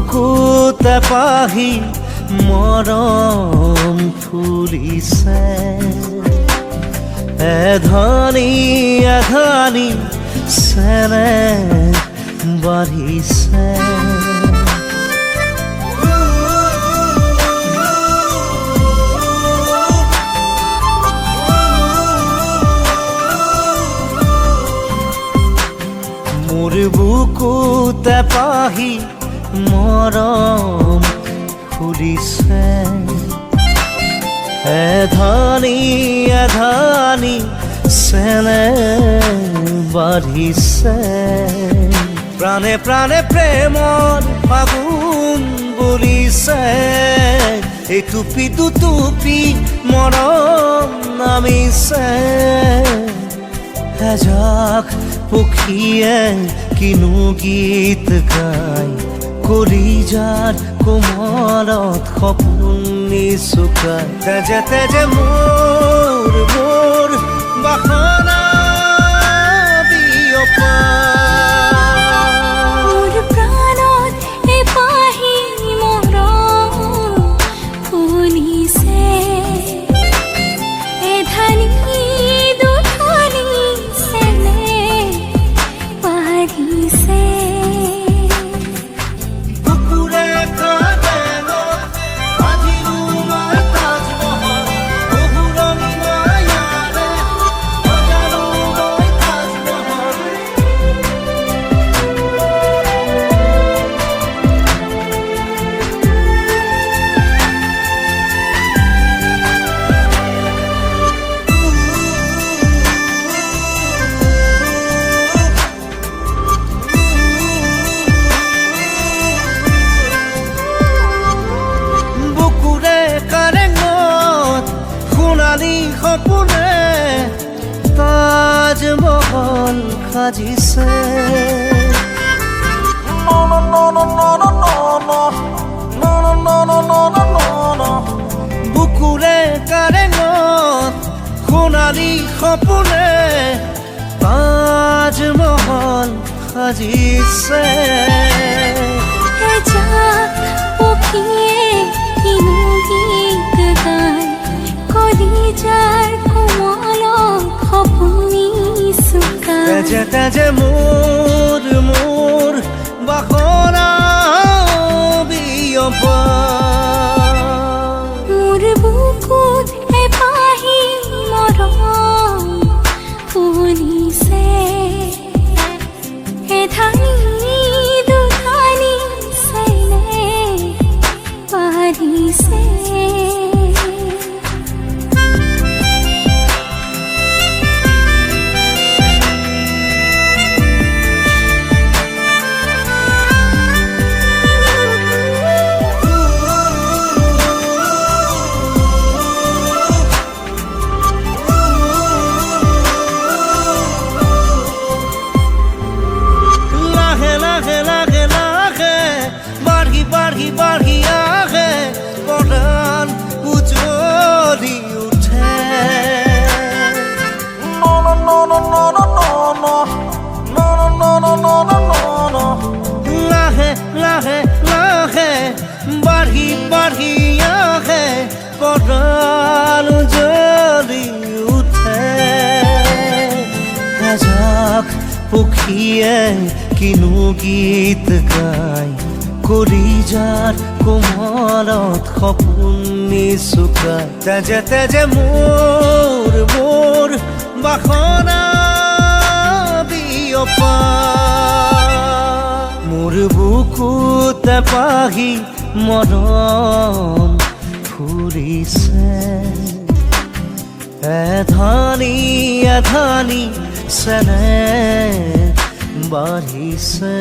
বুকুত এপাহি মৰম ফুলিছে এধানি এধানি চেনেহ বাঢ়িছে মোৰ বুকুত এপাহি মৰম ফুলিছে এধানি এধানি চেনেহ বাঢ়িছে প্ৰাণে প্ৰাণে প্ৰেমৰ ফাগুন বলিছে এটুপি দুটুপি মৰম নামিছে এজাক পক্ষীয়ে কিনো গীত গাই কলিজাৰ কোমলত সপোন নিচুকাই তেজে তেজে মোৰ বাসনা বিয়পা মোৰ প্ৰাণত এপাহি মৰম ফুলিছে এধানি দুধানি চেনেহ বাঢ়িছে সপোনে তাজমহল সাজিছে বুকুৰে কাৰেঙত সোণালী সপোনে তাজমহল সাজিছে পক্ষীয়ে কিনো গীত গাই কলিজাৰ কোমলত সপোনি চুকাই তেজে তেজে মোৰ বাসনা বিয়পা মোৰ বুকুত এপাহি মৰম ফুলিছে এধানি দুধানি চেনেহ বাঢ়িছে বাঢ়ি বাঢ়ি আহে পৰাণ উজ্বলি উঠে লাহে লাহে লাহে বাঢ়ি বাঢ়ি আহে পৰাণ উজ্বলি উঠে এজাক পক্ষীয়ে কিনো গীত গাই কলিজাৰ কোমলত সপোন নিচুকাই তেজে তেজে মোৰ বাসনা বিয়পা মোৰ বুকুত এপাহি মৰম ফুলিছে এধানি এধানি চেনেহ বাঢ়িছে